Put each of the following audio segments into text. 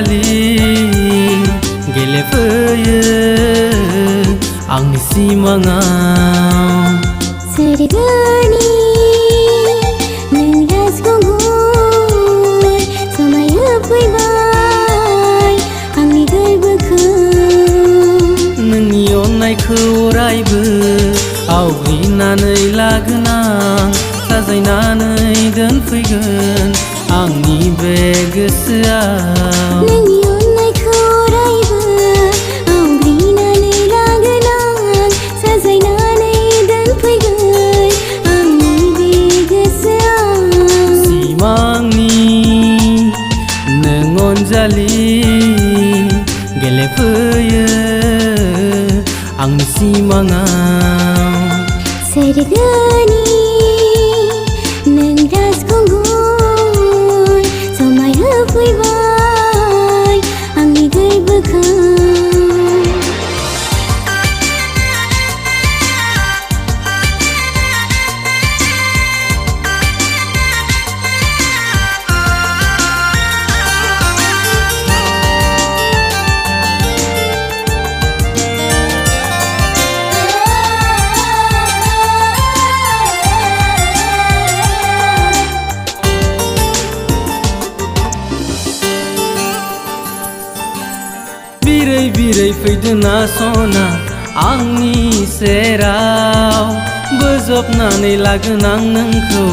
अनजालि गेलेफैयो आंनि सिमाङाव सोरगोनि नों राजखुंगुर समायहोफैबाय आंनि गोरबोखौ नोंनि अननायखौ अरायबो आवग्रिनानै लागोन आं साजायनानै दोनफैगोन आंनि बे गोसोआव नोंनि अननायखौ अरायबो आवग्रिनानै लागोन आं साजायनानै दोनफैगोन आंनि बे गोसोआव सिमांनि नों अनजालि गेलेफैयो आंनि सिमाङाव सोरगोनि नों राजखुंगुर समायहोफैबाय आंनि गोरबोखौ बिरै बिरै फैदोना सना आंनि सेराव बोजबनानै लागोन आं नोंखौ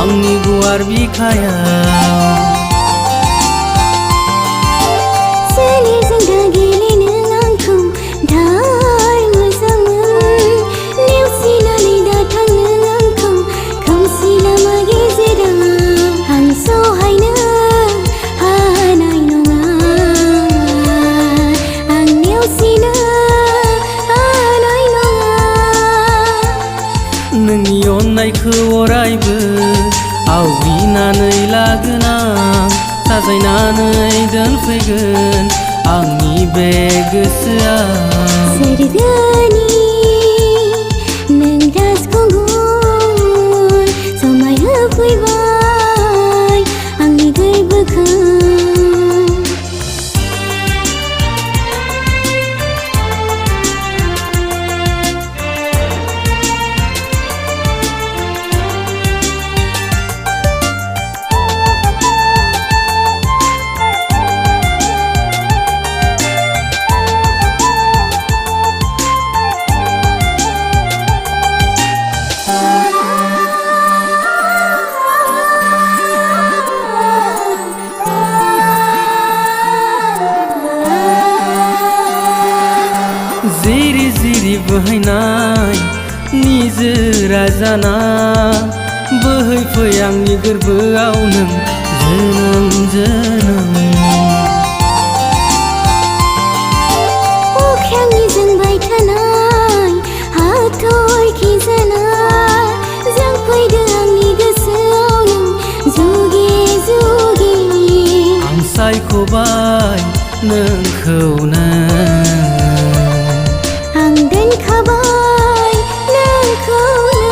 आंनि गुवार बिखायाव सोलेरजों दा गेलेनो आंखौ दार मोजांमोन नेवसिनानै दा थांनो आंखौ खोमसि लामा गेजेराव आं सहायनो हानाय नङा आं नेवसिनो हानाय नङा नोंनि अननायखौ अरायबो आवग्रिनानै लागोन आं साजायनानै दोनफैगोन आंनि बे गोसोआव सोरगोनि नों राजखुंगुर समायहोफैबाय आंनि गोरबोखौ जिरि जिरि बोहैनाय निजोरा जाना बोहैफै आंनि गोरबोआव नों जोनोम जोनोम अख्रांनि जोंबाय थानाय हाथरखि जाना जोंफैदो आंनि गोसोआव नों जुगे जुगे आं सायख'बाय नोंखौनो आं दोनखाबाय नोंखौनो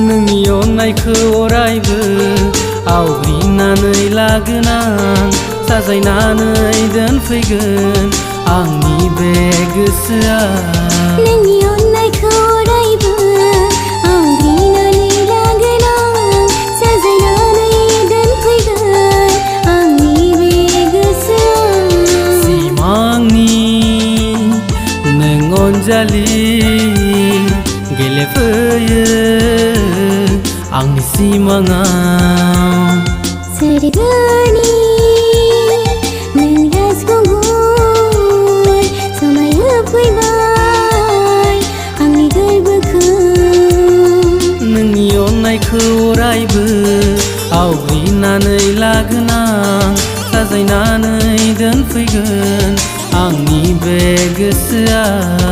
नोंनि अननायखौ अरायबो आवग्रिनानै लागोन आं साजायनानै दोनफैगोन आंनि बे गोसोआव नोंनि अननायखौ अरायबो आवग्रिनानै लागोन आं साजायनानै दोनफैगोन आंनि बे गोसोआव सिमांनि नों अनजालि गेलेफैयो आंनि सिमाङाव सोरगोनि नों राजखुंगुर समायहोफैबाय आंनि गोरबोखौ नोंनि अननायखौ अरायबो आवग्रिनानै लागोन आं साजायनानै दोनफैगोन आंनि बे गोसोआव